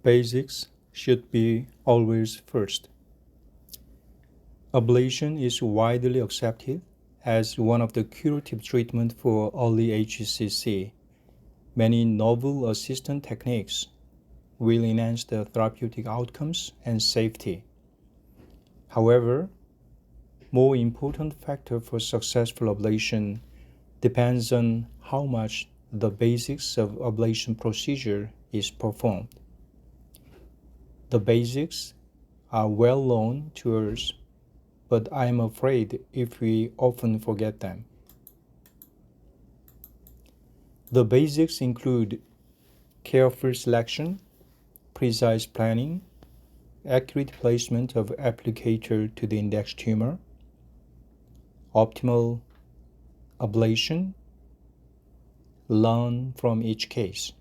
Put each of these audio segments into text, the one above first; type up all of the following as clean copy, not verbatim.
Basics should be always first. Ablation is widely accepted as one of the curative treatments for early HCC. Many novel assistant techniques will enhance the therapeutic outcomes and safety. However, more important factor for successful ablation depends on how much the basics of ablation procedure is performed. The basics are well known to us, but I am afraid if we often forget them. The basics include careful selection, precise planning, accurate placement of applicator to the index tumor, optimal ablation, learn from each case.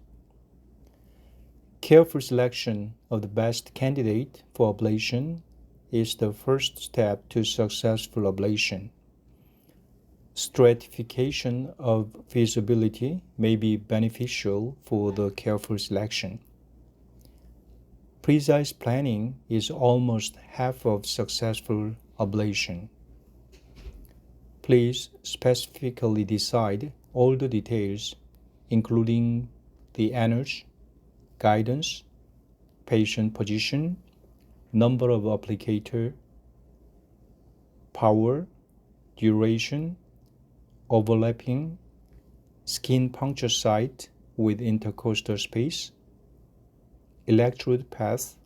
Careful selection of the best candidate for ablation is the first step to successful ablation. Stratification of feasibility may be beneficial for the careful selection. Precise planning is almost half of successful ablation. Please specifically decide all the details, including the energy, guidance, patient position, number of applicator, power, duration, overlapping, skin puncture site with intercostal space, electrode path,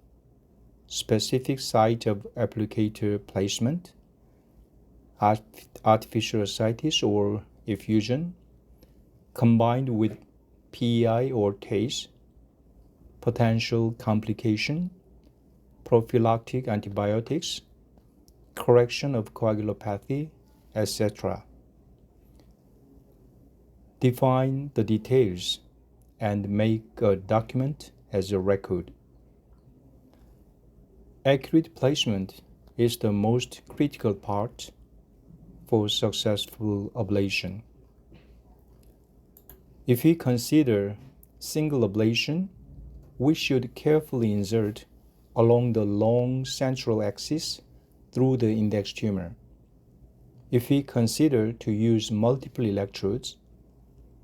specific site of applicator placement, artificial ascites or effusion, combined with PEI or TACE, potential complication, prophylactic antibiotics, correction of coagulopathy, etc. Define the details and make a document as a record. Accurate placement is the most critical part for successful ablation. If we consider single ablation, we should carefully insert along the long central axis through the index tumor. If we consider to use multiple electrodes,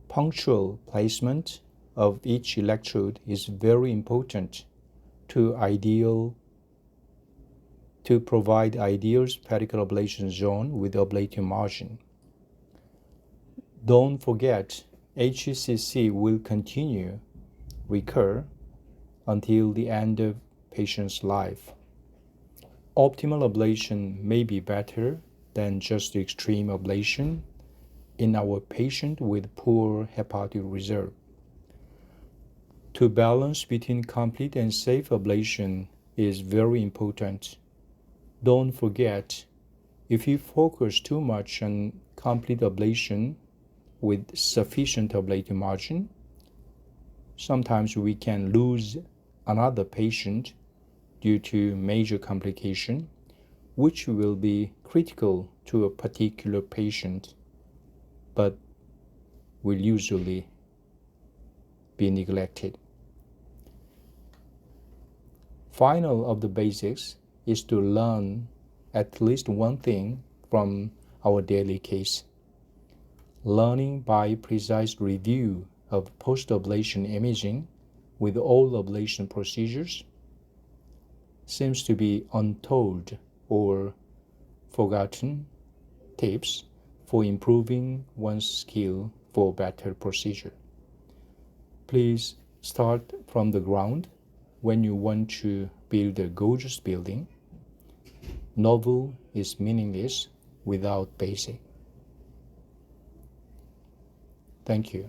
punctual placement of each electrode is very important to provide ideal spherical ablation zone with ablative margin. Don't forget, HCC will recur until the end of patient's life. Optimal ablation may be better than just extreme ablation in our patient with poor hepatic reserve. To balance between complete and safe ablation is very important. Don't forget, if you focus too much on complete ablation with sufficient ablative margin, sometimes we can lose another patient due to major complication, which will be critical to a particular patient, but will usually be neglected. Final of the basics is to learn at least one thing from our daily case. Learning by precise review of post-ablation imaging with all ablation procedures seems to be untold or forgotten tips for improving one's skill for better procedure. Please start from the ground when you want to build a gorgeous building. Novel is meaningless without basic. Thank you.